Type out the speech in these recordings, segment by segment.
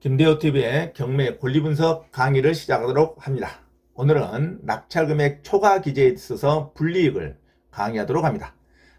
김대호TV의 경매 권리분석 강의를 시작하도록 합니다. 오늘은 낙찰금액 초과 기재에 있어서 불이익을 강의하도록 합니다.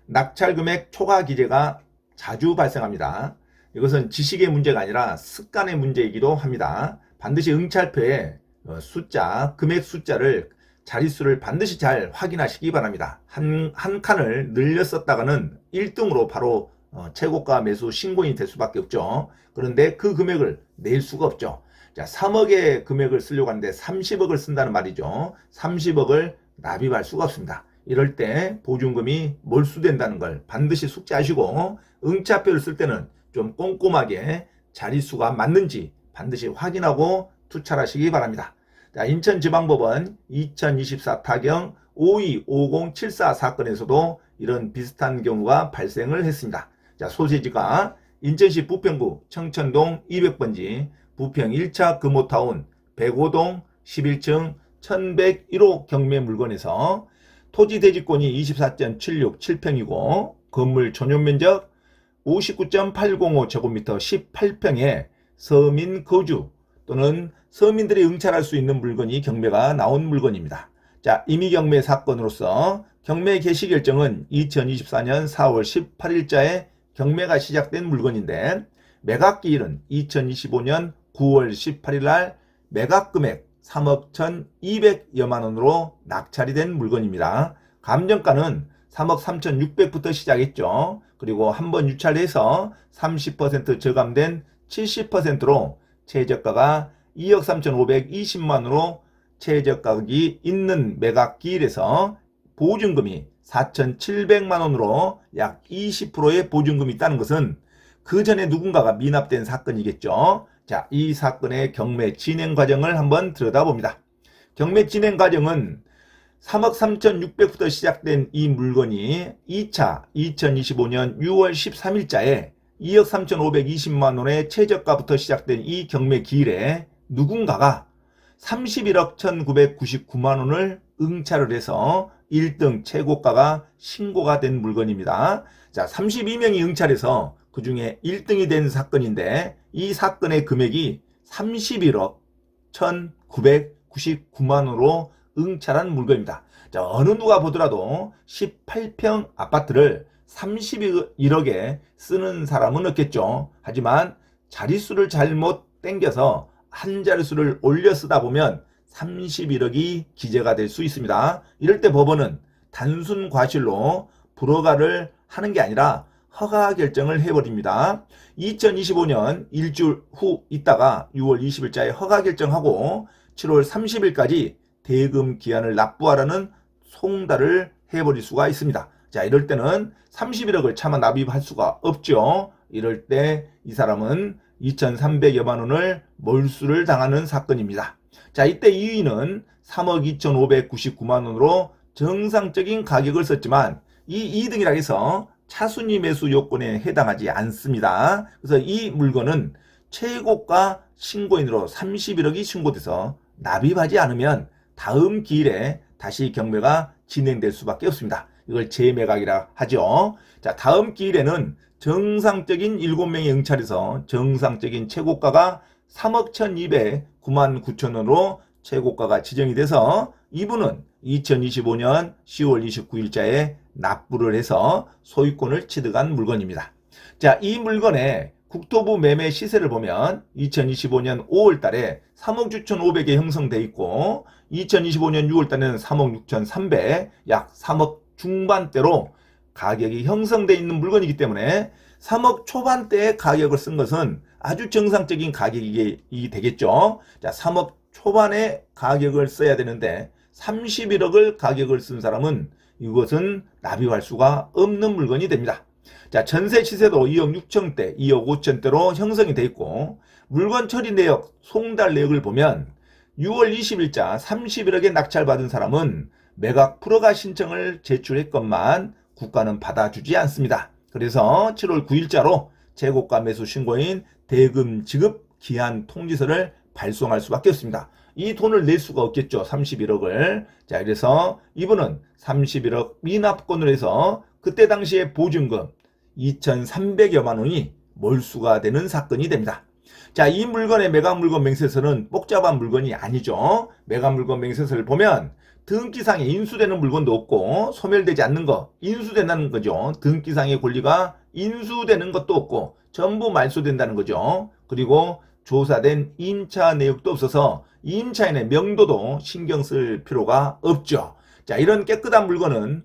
낙찰금액 초과 기재가 자주 발생합니다. 이것은 지식의 문제가 아니라 습관의 문제이기도 합니다. 반드시 응찰표에 숫자, 금액 숫자를 자릿수를 반드시 잘 확인하시기 바랍니다. 한 칸을 늘려 썼다가는 1등으로 바로 최고가 매수 신고인이 될 수밖에 없죠. 그런데 그 금액을 낼 수가 없죠. 자, 3억의 금액을 쓰려고 하는데 30억을 쓴다는 말이죠. 30억을 납입할 수가 없습니다. 이럴 때 보증금이 몰수된다는 걸 반드시 숙지하시고 응차표를 쓸 때는 좀 꼼꼼하게 자릿수가 맞는지 반드시 확인하고 투찰하시기 바랍니다. 자, 인천지방법원 2024 타경 525074 사건에서도 이런 비슷한 경우가 발생을 했습니다. 자, 소재지가 인천시 부평구 청천동 200번지 부평 1차 금호타운 105동 11층 1101호 경매 물건에서 토지 대지권이 24.767평이고 건물 전용면적 59.805제곱미터 18평에 서민 거주 또는 서민들이 응찰할 수 있는 물건이 경매가 나온 물건입니다. 자, 임의경매 사건으로서 경매 개시 결정은 2024년 4월 18일자에 경매가 시작된 물건인데 매각기일은 2025년 9월 18일 날 매각금액 3억 1,200여만 원으로 낙찰이 된 물건입니다. 감정가는 3억 3,600부터 시작했죠. 그리고 한번 유찰해서 30% 저감된 70%로 최저가가 2억 3,520만 원으로 최저가격이 있는 매각기일에서 보증금이 4,700만 원으로 약 20%의 보증금이 있다는 것은 그 전에 누군가가 미납된 사건이겠죠. 자, 이 사건의 경매 진행 과정을 한번 들여다봅니다. 경매 진행 과정은 3억 3,600부터 시작된 이 물건이 2차 2025년 6월 13일자에 2억 3,520만 원의 최저가부터 시작된 이 경매 기일에 누군가가 31억 1,999만 원을 응찰을 해서 1등 최고가가 신고가 된 물건입니다. 자, 32명이 응찰해서 그 중에 1등이 된 사건인데 이 사건의 금액이 31억 1,999만 원으로 응찰한 물건입니다. 자, 어느 누가 보더라도 18평 아파트를 31억에 쓰는 사람은 없겠죠. 하지만 자릿수를 잘못 땡겨서 한 자릿수를 올려 쓰다 보면 31억이 기재가 될 수 있습니다. 이럴 때 법원은 단순 과실로 불허가를 하는 게 아니라 허가 결정을 해버립니다. 2025년 일주일 후 있다가 6월 20일자에 허가 결정하고 7월 30일까지 대금 기한을 납부하라는 송달을 해버릴 수가 있습니다. 자, 이럴 때는 31억을 차마 납입할 수가 없죠. 이럴 때 이 사람은 2,300여만 원을 몰수를 당하는 사건입니다. 자, 이때 이의는 3억 2,599만 원으로 정상적인 가격을 썼지만 이 2등이라 해서 차순위 매수 요건에 해당하지 않습니다. 그래서 이 물건은 최고가 신고인으로 31억이 신고돼서 납입하지 않으면 다음 기일에 다시 경매가 진행될 수밖에 없습니다. 이걸 재매각이라 하죠. 자, 다음 기일에는 정상적인 7명이 응찰해서 정상적인 최고가가 3억 1,209만 9천 원으로 최고가가 지정이 돼서 이분은 2025년 10월 29일자에 납부를 해서 소유권을 취득한 물건입니다. 자, 이 물건의 국토부 매매 시세를 보면 2025년 5월 달에 3억 6,500에 형성돼 있고 2025년 6월 달에는 3억 6,300, 약 3억 중반대로 가격이 형성돼 있는 물건이기 때문에 3억 초반대의 가격을 쓴 것은 아주 정상적인 가격이 되겠죠. 자, 3억 초반의 가격을 써야 되는데 31억을 가격을 쓴 사람은 이것은 납입할 수가 없는 물건이 됩니다. 자, 전세 시세도 2억 6천대, 2억 5천대로 형성이 되어 있고 물건 처리 내역, 송달 내역을 보면 6월 20일자 31억에 낙찰받은 사람은 매각 불허가 신청을 제출했건만 국가는 받아주지 않습니다. 그래서 7월 9일자로 최고가 매수 신고인 대금 지급 기한 통지서를 발송할 수밖에 없습니다. 이 돈을 낼 수가 없겠죠. 31억을. 자, 그래서 이분은 31억 미납권을 해서 그때 당시에 보증금 2,300여만 원이 몰수가 되는 사건이 됩니다. 자, 이 물건의 매각 물건 명세서는 복잡한 물건이 아니죠. 매각 물건 명세서를 보면 등기상에 인수되는 물건도 없고 소멸되지 않는 거, 인수된다는 거죠. 등기상의 권리가 인수되는 것도 없고 전부 말소된다는 거죠. 그리고 조사된 임차 내역도 없어서 임차인의 명도도 신경 쓸 필요가 없죠. 자, 이런 깨끗한 물건은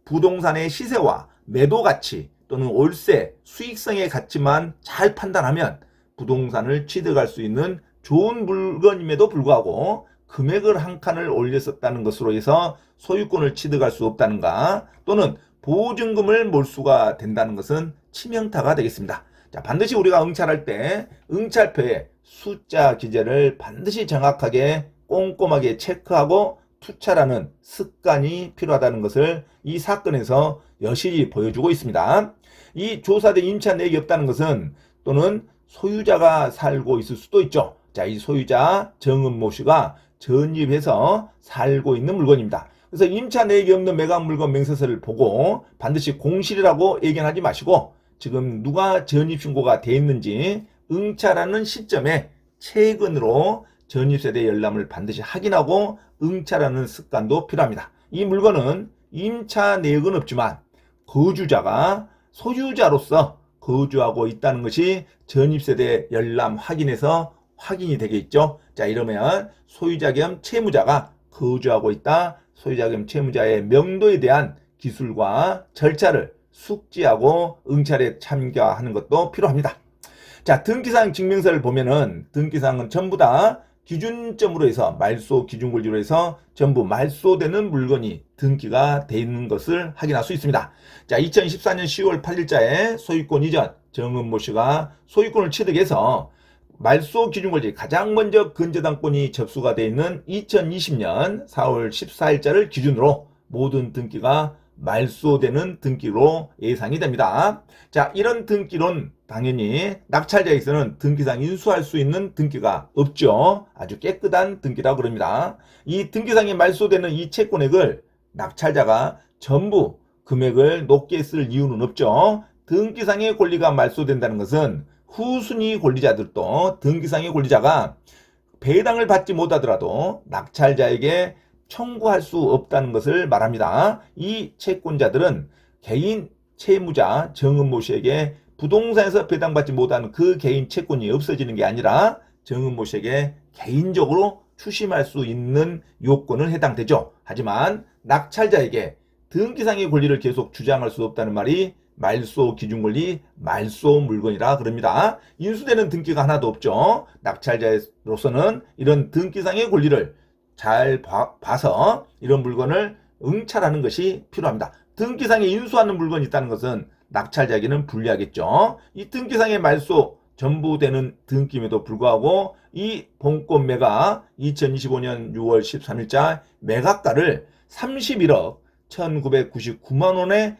부동산의 시세와 매도 가치 또는 월세, 수익성의 가치만 잘 판단하면 부동산을 취득할 수 있는 좋은 물건임에도 불구하고 금액을 한 칸을 올렸었다는 것으로 해서 소유권을 취득할 수 없다는가, 또는 보증금을 몰수가 된다는 것은 치명타가 되겠습니다. 자, 반드시 우리가 응찰할 때 응찰표에 숫자 기재를 반드시 정확하게 꼼꼼하게 체크하고 투찰하는 습관이 필요하다는 것을 이 사건에서 여실히 보여주고 있습니다. 이 조사된 임차 내역이 없다는 것은 또는 소유자가 살고 있을 수도 있죠. 자, 이 소유자 정은모 씨가 전입해서 살고 있는 물건입니다. 그래서 임차 내역이 없는 매각 물건 명세서를 보고 반드시 공실이라고 예견하지 마시고 지금 누가 전입 신고가 돼 있는지 응찰하는 시점에 최근으로 전입세대 열람을 반드시 확인하고 응찰하는 습관도 필요합니다. 이 물건은 임차 내역은 없지만 거주자가 소유자로서 거주하고 있다는 것이 전입세대 열람 확인에서 확인이 되겠죠. 자, 이러면 소유자 겸 채무자가 거주하고 있다. 소유자 겸 채무자의 명도에 대한 기술과 절차를 숙지하고 응찰에 참가하는 것도 필요합니다. 자, 등기상 증명서를 보면은 등기상은 전부 다 기준점으로 해서 말소 기준권리로 해서 전부 말소되는 물건이 등기가 돼 있는 것을 확인할 수 있습니다. 자, 2014년 10월 8일자에 소유권 이전 정은모 씨가 소유권을 취득해서 말소 기준권리 가장 먼저 근저당권이 접수가 되어 있는 2020년 4월 14일자를 기준으로 모든 등기가 말소되는 등기로 예상이 됩니다. 자, 이런 등기론 당연히 낙찰자에서는 등기상 인수할 수 있는 등기가 없죠. 아주 깨끗한 등기라고 그럽니다. 이 등기상에 말소되는 이 채권액을 낙찰자가 전부 금액을 높게 쓸 이유는 없죠. 등기상의 권리가 말소된다는 것은 후순위 권리자들도 등기상의 권리자가 배당을 받지 못하더라도 낙찰자에게 청구할 수 없다는 것을 말합니다. 이 채권자들은 개인 채무자 정은모 씨에게 부동산에서 배당받지 못하는 그 개인 채권이 없어지는 게 아니라 정은모 씨에게 개인적으로 추심할 수 있는 요건은 해당되죠. 하지만 낙찰자에게 등기상의 권리를 계속 주장할 수 없다는 말이 말소 기준권리, 말소 물건이라 그럽니다. 인수되는 등기가 하나도 없죠. 낙찰자로서는 이런 등기상의 권리를 잘 봐서 이런 물건을 응찰하는 것이 필요합니다. 등기상에 인수하는 물건이 있다는 것은 낙찰자에게는 불리하겠죠. 이 등기상의 말소 전부 되는 등기임에도 불구하고 이 본권 매각 2025년 6월 13일자 매각가를 31억 1999만 원의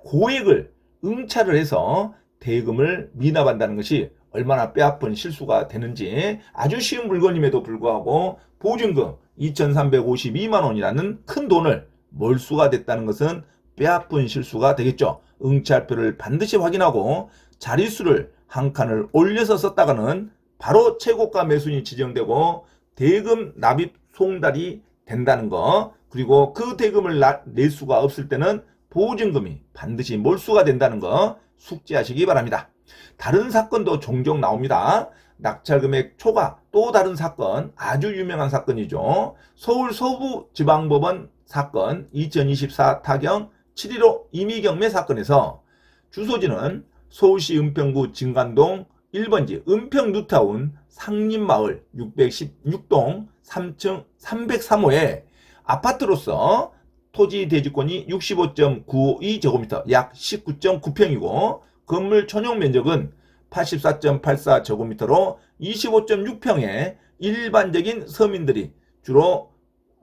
고액을 응찰을 해서 대금을 미납한다는 것이 얼마나 뼈아픈 실수가 되는지, 아주 쉬운 물건임에도 불구하고 보증금 2,352만 원이라는 큰 돈을 몰수가 됐다는 것은 뼈아픈 실수가 되겠죠. 응찰표를 반드시 확인하고 자릿수를 한 칸을 올려서 썼다가는 바로 최고가 매수인이 지정되고 대금 납입 송달이 된다는 거, 그리고 그 대금을 낼 수가 없을 때는 보증금이 반드시 몰수가 된다는 거 숙지하시기 바랍니다. 다른 사건도 종종 나옵니다. 낙찰금액 초과 또 다른 사건, 아주 유명한 사건이죠. 서울 서부지방법원 사건 2024 타경 7.15 임의경매 사건에서 주소지는 서울시 은평구 진간동 1번지 은평 뉴타운 상림마을 616동 3층 303호에 아파트로서 토지 대지권이 65.952제곱미터 약 19.9평이고 건물 전용 면적은 84.84제곱미터로 25.6평의 일반적인 서민들이 주로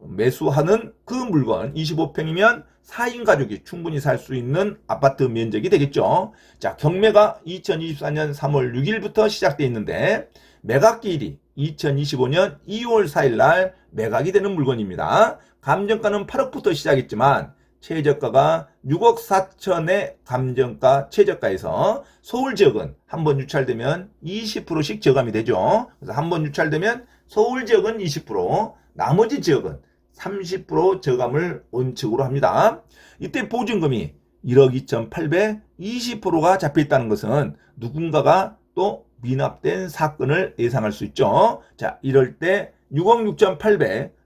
매수하는 그 물건 25평이면 4인 가족이 충분히 살 수 있는 아파트 면적이 되겠죠. 자, 경매가 2024년 3월 6일부터 시작되어 있는데 매각기일이 2025년 2월 4일 날 매각이 되는 물건입니다. 감정가는 8억부터 시작했지만 최저가가 6억 4천의 감정가 최저가에서 서울 지역은 한번 유찰되면 20%씩 저감이 되죠. 그래서 한번 유찰되면 서울 지역은 20%, 나머지 지역은 30% 저감을 원칙으로 합니다. 이때 보증금이 1억 2,800, 20%가 잡혀있다는 것은 누군가가 또 미납된 사건을 예상할 수 있죠. 자, 이럴 때 6억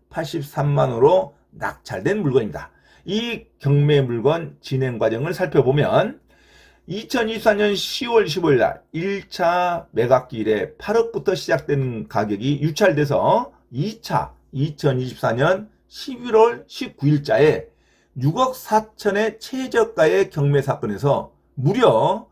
6,883만원으로 낙찰된 물건입니다. 이 경매 물건 진행 과정을 살펴보면 2024년 10월 15일 날 1차 매각기일에 8억부터 시작된 가격이 유찰돼서 2차 2024년 11월 19일자에 6억 4천의 최저가의 경매 사건에서 무려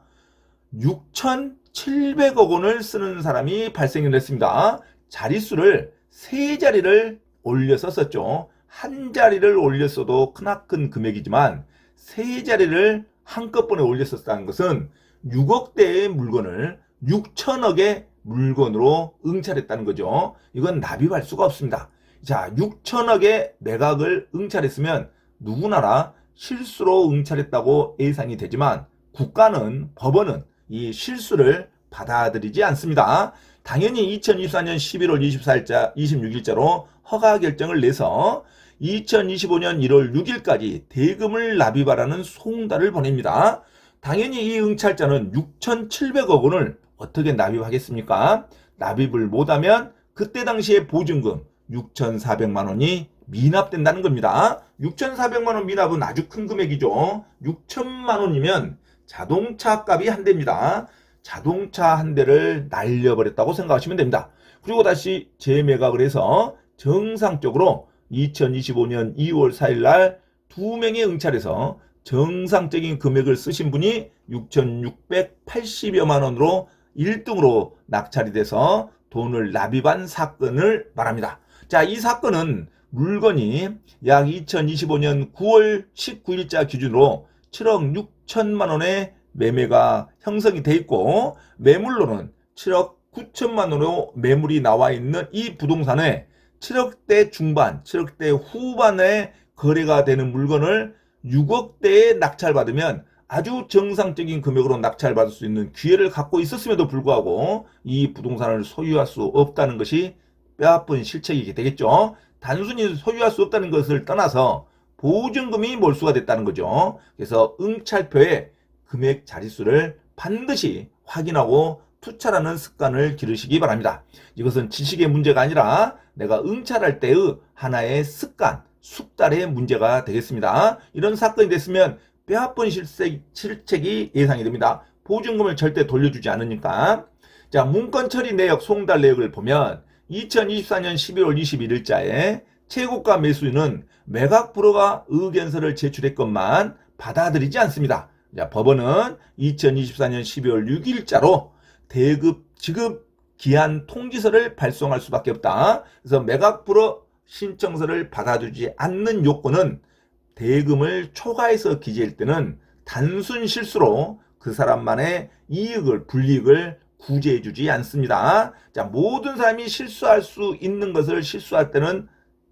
6,700억 원을 쓰는 사람이 발생을 했습니다. 자릿수를 3자리를 올려서 썼죠. 한 자리를 올렸어도 크나큰 금액이지만 3자리를 한꺼번에 올렸었다는 것은 6억대의 물건을 6천억의 물건으로 응찰했다는 거죠. 이건 납입할 수가 없습니다. 자, 6천억의 매각을 응찰했으면 누구나라 실수로 응찰했다고 예상이 되지만 국가는, 법원은 이 실수를 받아들이지 않습니다. 당연히 2024년 11월 26일자로 허가 결정을 내서 2025년 1월 6일까지 대금을 납입하라는 송달을 보냅니다. 당연히 이 응찰자는 6,700억 원을 어떻게 납입하겠습니까? 납입을 못하면 그때 당시에 보증금 6,400만 원이 미납된다는 겁니다. 6,400만 원 미납은 아주 큰 금액이죠. 6천만 원이면 자동차 값이 한 대입니다. 자동차 한 대를 날려버렸다고 생각하시면 됩니다. 그리고 다시 재매각을 해서 정상적으로 2025년 2월 4일 날 2명의 응찰에서 정상적인 금액을 쓰신 분이 6,680여만 원으로 1등으로 낙찰이 돼서 돈을 납입한 사건을 말합니다. 자, 이 사건은 물건이 약 2025년 9월 19일자 기준으로 7억 6천만 원의 매매가 형성이 돼 있고 매물로는 7억 9천만 원으로 매물이 나와 있는 이 부동산에 7억대 중반, 7억대 후반에 거래가 되는 물건을 6억대에 낙찰받으면 아주 정상적인 금액으로 낙찰받을 수 있는 기회를 갖고 있었음에도 불구하고 이 부동산을 소유할 수 없다는 것이 뼈아픈 실책이 되겠죠. 단순히 소유할 수 없다는 것을 떠나서 보증금이 몰수가 됐다는 거죠. 그래서 응찰표에 금액 자릿수를 반드시 확인하고 투찰하는 습관을 기르시기 바랍니다. 이것은 지식의 문제가 아니라 내가 응찰할 때의 하나의 습관, 숙달의 문제가 되겠습니다. 이런 사건이 됐으면 뼈아픈 실책이 예상이 됩니다. 보증금을 절대 돌려주지 않으니까. 자, 문건 처리 내역, 송달 내역을 보면 2024년 12월 21일자에 최고가 매수인은 매각 불허가 의견서를 제출했건만 받아들이지 않습니다. 자, 법원은 2024년 12월 6일자로 대급 지급 기한 통지서를 발송할 수밖에 없다. 그래서 매각 불허 신청서를 받아주지 않는 요건은 대금을 초과해서 기재할 때는 단순 실수로 그 사람만의 이익을, 불이익을 구제해주지 않습니다. 자, 모든 사람이 실수할 수 있는 것을 실수할 때는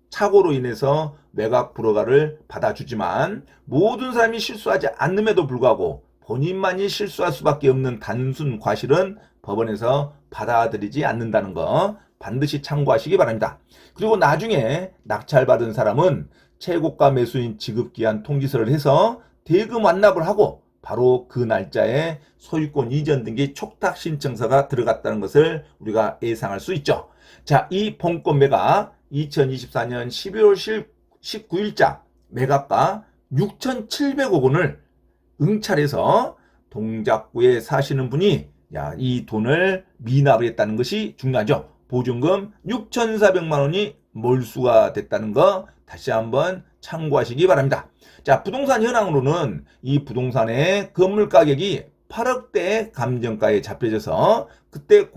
착오로 인해서 매각 불허가를 받아주지만 모든 사람이 실수하지 않음에도 불구하고 본인만이 실수할 수밖에 없는 단순 과실은 법원에서 받아들이지 않는다는 거 반드시 참고하시기 바랍니다. 그리고 나중에 낙찰받은 사람은 최고가 매수인 지급기한 통지서를 해서 대금 완납을 하고 바로 그 날짜에 소유권 이전 등기 촉탁 신청서가 들어갔다는 것을 우리가 예상할 수 있죠. 자, 이 본권 매각 2024년 12월 19일자 매각가 6,700억 원을 응찰해서 동작구에 사시는 분이 이 돈을 미납했다는 것이 중요하죠. 보증금 6,400만 원이 몰수가 됐다는 거 다시 한번 참고하시기 바랍니다. 자, 부동산 현황으로는 이 부동산의 건물 가격이 8억대의 감정가에 잡혀져서 그때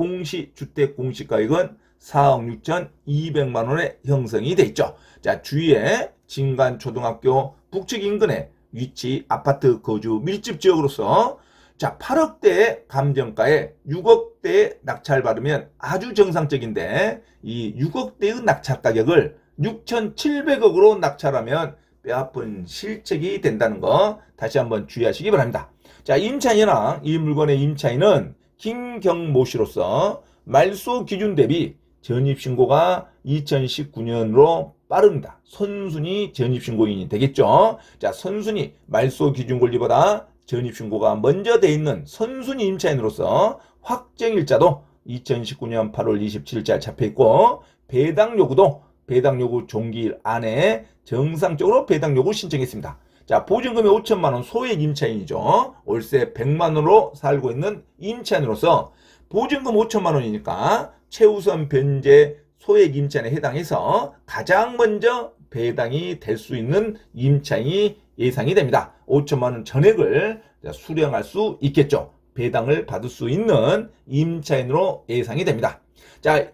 주택 공시가액은 4억 6,200만 원에 형성이 돼 있죠. 자, 주위에 진간초등학교 북측 인근에 위치 아파트 거주 밀집 지역으로서 자, 8억대의 감정가에 6억대의 낙찰받으면 아주 정상적인데 이 6억대의 낙찰 가격을 6,700억으로 낙찰하면 뼈아픈 실책이 된다는 거 다시 한번 주의하시기 바랍니다. 자, 임차인이나 이 물건의 임차인은 김경모 씨로서 말소 기준 대비 전입신고가 2019년으로 빠릅니다. 선순위 전입신고인이 되겠죠. 자, 선순위 말소 기준 권리보다 전입신고가 먼저 돼 있는 선순위 임차인으로서 확정일자도 2019년 8월 27일자 잡혀있고 배당 요구도 배당 요구 종기일 안에 정상적으로 배당 요구 신청했습니다. 자, 보증금이 5천만 원 소액 임차인이죠. 월세 100만 원으로 살고 있는 임차인으로서 보증금 5천만 원이니까 최우선 변제 소액 임차인에 해당해서 가장 먼저 배당이 될 수 있는 임차인이 예상이 됩니다. 5천만 원 전액을 수령할 수 있겠죠. 배당을 받을 수 있는 임차인으로 예상이 됩니다. 자,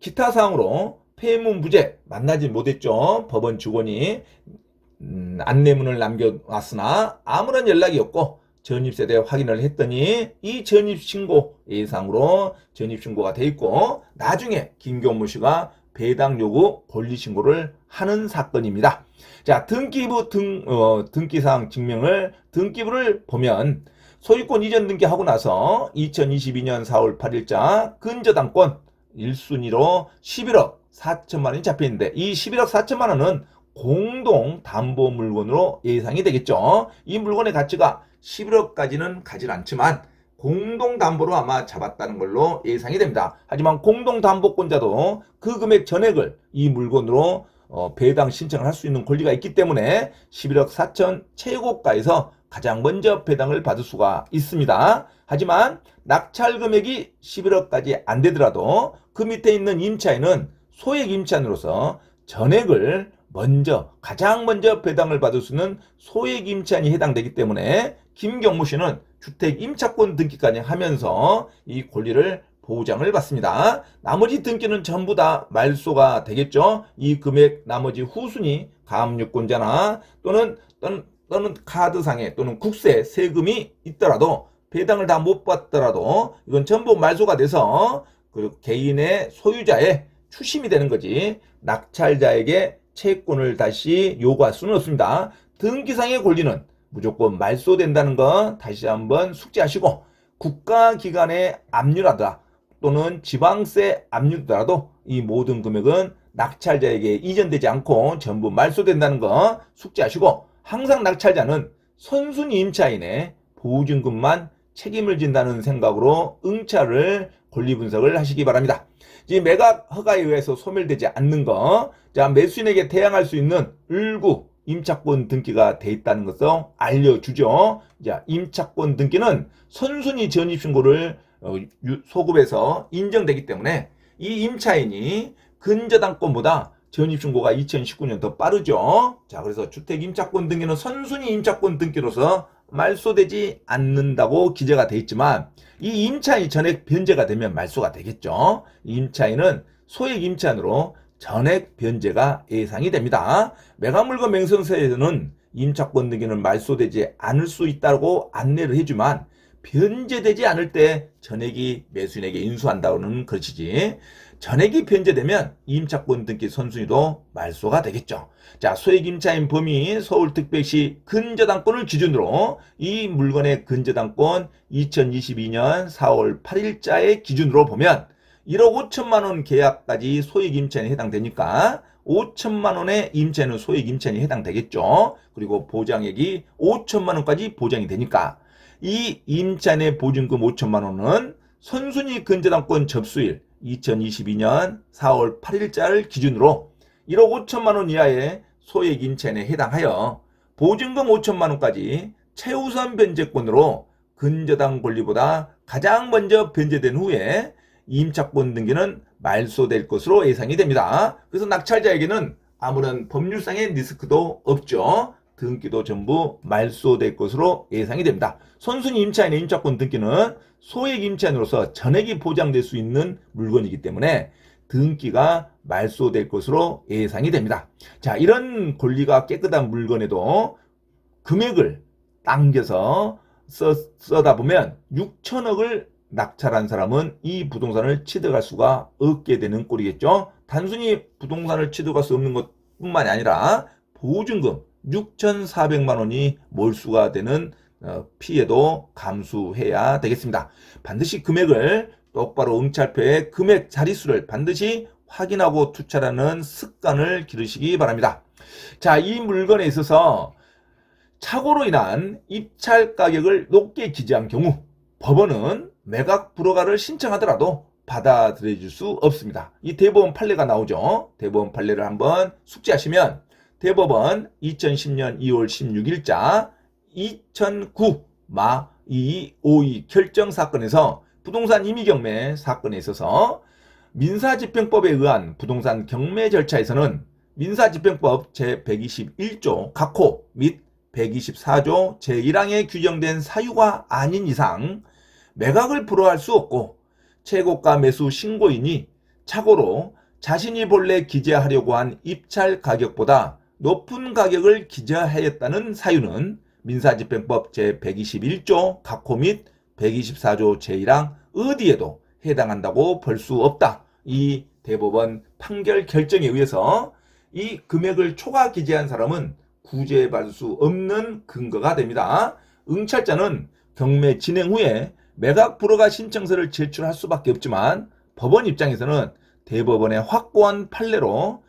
기타 사항으로 폐문부재 만나지 못했죠. 법원 직원이 안내문을 남겨놨으나 아무런 연락이 없고 전입세대 확인을 했더니 이 전입신고 예상으로 전입신고가 돼 있고 나중에 김경모 씨가 배당 요구 권리신고를 하는 사건입니다. 자, 등기사항 증명을 등기부를 보면 소유권 이전 등기하고 나서 2022년 4월 8일자 근저당권 1순위로 11억 4천만 원이 잡혀있는데 이 11억 4천만 원은 공동 담보 물건으로 예상이 되겠죠. 이 물건의 가치가 11억까지는 가질 않지만 공동 담보로 아마 잡았다는 걸로 예상이 됩니다. 하지만 공동 담보권자도 그 금액 전액을 이 물건으로 배당 신청을 할 수 있는 권리가 있기 때문에 11억 4천 최고가에서 가장 먼저 배당을 받을 수가 있습니다. 하지만 낙찰 금액이 11억까지 안 되더라도 그 밑에 있는 임차인은 소액 임차인으로서 전액을 가장 먼저 배당을 받을 수 있는 소액 임차인이 해당되기 때문에 김경모 씨는 주택 임차권 등기까지 하면서 이 권리를 보장을 받습니다. 나머지 등기는 전부 다 말소가 되겠죠. 이 금액 나머지 후순위 가압류권자나 또는 카드상에 또는 국세 세금이 있더라도 배당을 다 못 받더라도 이건 전부 말소가 돼서 그 개인의 소유자의 추심이 되는 거지 낙찰자에게 채권을 다시 요구할 수는 없습니다. 등기상의 권리는 무조건 말소된다는 거 다시 한번 숙지하시고 국가기관의 압류라다 또는 지방세 압류더라도 이 모든 금액은 낙찰자에게 이전되지 않고 전부 말소된다는 거 숙지하시고 항상 낙찰자는 선순위 임차인의 보증금만 책임을 진다는 생각으로 응찰을 권리 분석을 하시기 바랍니다. 지금 매각 허가에 의해서 소멸되지 않는 거, 자, 매수인에게 대항할 수 있는 을구 임차권 등기가 돼 있다는 것을 알려주죠. 자, 임차권 등기는 선순위 전입신고를 소급해서 인정되기 때문에 이 임차인이 근저당권보다 전입신고가 2019년 더 빠르죠. 자, 그래서 주택 임차권 등기는 선순위 임차권 등기로서 말소되지 않는다고 기재가 돼 있지만 이 임차인이 전액 변제가 되면 말소가 되겠죠. 임차인은 소액 임차인으로 전액 변제가 예상이 됩니다. 매각물건 맹세서에서는 임차권 등기는 말소되지 않을 수 있다고 안내를 해주만 변제되지 않을 때 전액이 매수인에게 인수한다고는 그렇지 전액이 변제되면 임차권 등기 선순위도 말소가 되겠죠. 자, 소액 임차인 범위 서울특별시 근저당권을 기준으로 이 물건의 근저당권 2022년 4월 8일자의 기준으로 보면 1억 5천만 원 계약까지 소액 임차인에 해당되니까 5천만 원의 임차인은 소액 임차인이 해당되겠죠. 그리고 보장액이 5천만 원까지 보장이 되니까 이 임차인의 보증금 5천만 원은 선순위 근저당권 접수일 2022년 4월 8일자를 기준으로 1억 5천만 원 이하의 소액 임차인에 해당하여 보증금 5천만 원까지 최우선 변제권으로 근저당 권리보다 가장 먼저 변제된 후에 임차권 등기는 말소될 것으로 예상이 됩니다. 그래서 낙찰자에게는 아무런 법률상의 리스크도 없죠. 등기도 전부 말소될 것으로 예상이 됩니다. 선순위 임차인의 임차권 등기는 소액 임차인으로서 전액이 보장될 수 있는 물건이기 때문에 등기가 말소될 것으로 예상이 됩니다. 자, 이런 권리가 깨끗한 물건에도 금액을 당겨서 써다 보면 6천억을 낙찰한 사람은 이 부동산을 취득할 수가 없게 되는 꼴이겠죠. 단순히 부동산을 취득할 수 없는 것뿐만이 아니라 보증금 6,400만 원이 몰수가 되는 피해도 감수해야 되겠습니다. 반드시 금액을 똑바로 응찰표의 금액 자릿수를 반드시 확인하고 투자하는 습관을 기르시기 바랍니다. 자, 이 물건에 있어서 착오로 인한 입찰 가격을 높게 기재한 경우 법원은 매각 불허가를 신청하더라도 받아들여 줄 수 없습니다. 이 대법원 판례가 나오죠. 대법원 판례를 한번 숙지하시면 대법원 2010년 2월 16일자 2009 마2252 결정 사건에서 부동산 임의경매 사건에 있어서 민사집행법에 의한 부동산 경매 절차에서는 민사집행법 제121조 각호 및 124조 제1항에 규정된 사유가 아닌 이상 매각을 불허할 수 없고 최고가 매수 신고인이 착오로 자신이 본래 기재하려고 한 입찰 가격보다 높은 가격을 기재하였다는 사유는 민사집행법 제121조 각호 및 124조 제1항 어디에도 해당한다고 볼 수 없다. 이 대법원 판결 결정에 의해서 이 금액을 초과 기재한 사람은 구제받을 수 없는 근거가 됩니다. 응찰자는 경매 진행 후에 매각 불허가 신청서를 제출할 수밖에 없지만 법원 입장에서는 대법원의 확고한 판례로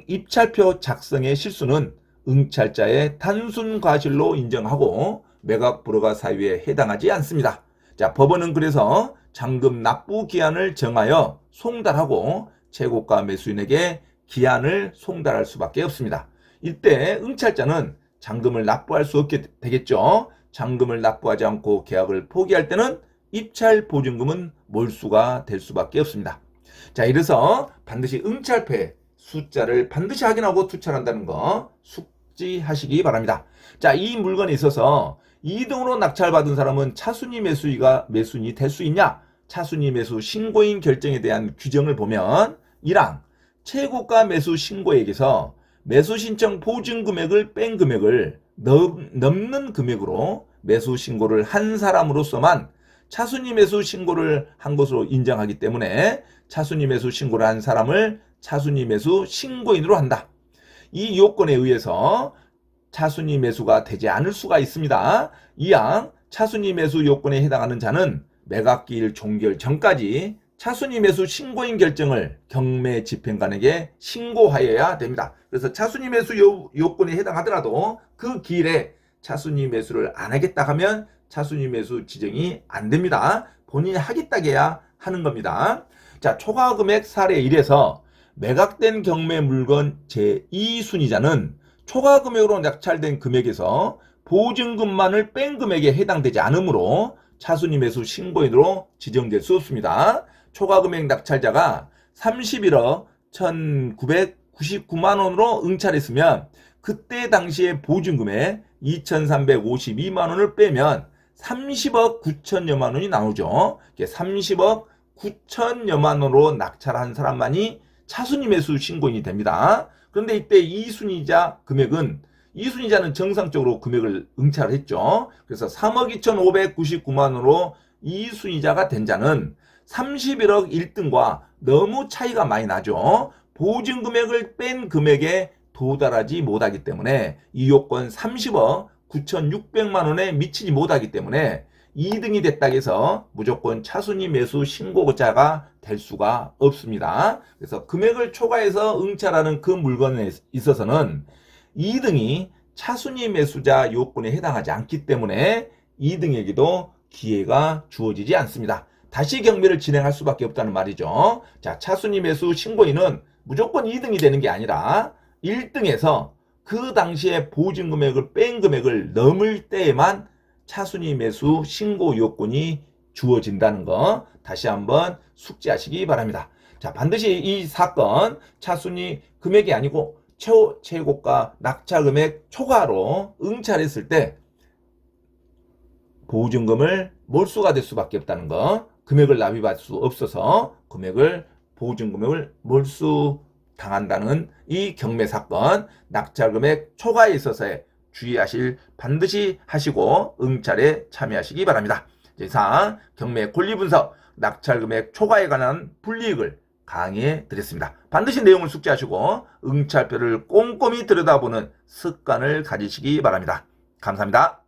입찰표 작성의 실수는 응찰자의 단순 과실로 인정하고 매각 불허가 사유에 해당하지 않습니다. 자, 법원은 그래서 잔금 납부 기한을 정하여 송달하고 최고가 매수인에게 기한을 송달할 수밖에 없습니다. 이때 응찰자는 잔금을 납부할 수 없게 되겠죠. 잔금을 납부하지 않고 계약을 포기할 때는 입찰 보증금은 몰수가 될 수밖에 없습니다. 자, 이래서 반드시 응찰표에 숫자를 반드시 확인하고 투철한다는 거 숙지하시기 바랍니다. 자, 이 물건에 있어서 2등으로 낙찰받은 사람은 차순위 매수인이 될 수 있냐? 차순위 매수 신고인 결정에 대한 규정을 보면 1항 최고가 매수 신고액에서 매수 신청 보증 금액을 뺀 금액을 넘는 금액으로 매수 신고를 한 사람으로서만 차순위 매수 신고를 한 것으로 인정하기 때문에 차순위 매수 신고를 한 사람을 차순위 매수 신고인으로 한다. 이 요건에 의해서 차순위 매수가 되지 않을 수가 있습니다. 2항 차순위 매수 요건에 해당하는 자는 매각기일 종결 전까지 차순위 매수 신고인 결정을 경매 집행관에게 신고하여야 됩니다. 그래서 차순위 매수 요건에 해당하더라도 그 기일에 차순위 매수를 안 하겠다 하면 차순위 매수 지정이 안 됩니다. 본인이 하겠다 해야 하는 겁니다. 자, 초과 금액 사례 1에서 매각된 경매 물건 제2순위자는 초과 금액으로 낙찰된 금액에서 보증금만을 뺀 금액에 해당되지 않으므로 차순위 매수 신고인으로 지정될 수 없습니다. 초과 금액 낙찰자가 31억 1,999만 원으로 응찰했으면 그때 당시에 보증금에 2,352만 원을 빼면 30억 9천여만 원이 나오죠. 30억 9천여만 원으로 낙찰한 사람만이 차순위 매수 신고인이 됩니다. 그런데 이때 2순위자 금액은 2순위자는 정상적으로 금액을 응찰을 했죠. 그래서 3억 2,599만 원으로 2순위자가 된 자는 31억 1등과 너무 차이가 많이 나죠. 보증 금액을 뺀 금액에 도달하지 못하기 때문에 이 요건 30억 9,600만 원에 미치지 못하기 때문에 2등이 됐다 해서 무조건 차순위 매수 신고자가 될 수가 없습니다. 그래서 금액을 초과해서 응찰하는 그 물건에 있어서는 2등이 차순위 매수자 요건에 해당하지 않기 때문에 2등에게도 기회가 주어지지 않습니다. 다시 경매를 진행할 수밖에 없다는 말이죠. 자, 차순위 매수 신고인은 무조건 2등이 되는 게 아니라 1등에서 그 당시에 보증 금액을 뺀 금액을 넘을 때에만 차순위 매수 신고 요건이 주어진다는 거 다시 한번 숙지하시기 바랍니다. 자, 반드시 이 사건 차순위 금액이 아니고 최고가 낙찰 금액 초과로 응찰했을 때 보증금을 몰수가 될 수밖에 없다는 거, 금액을 납입할 수 없어서 보증금액을 몰수 당한다는 이 경매 사건 낙찰 금액 초과에 있어서의 주의하실 반드시 하시고 응찰에 참여하시기 바랍니다. 이상 경매 권리 분석 낙찰 금액 초과에 관한 불이익을 강의해 드렸습니다. 반드시 내용을 숙지하시고 응찰표를 꼼꼼히 들여다보는 습관을 가지시기 바랍니다. 감사합니다.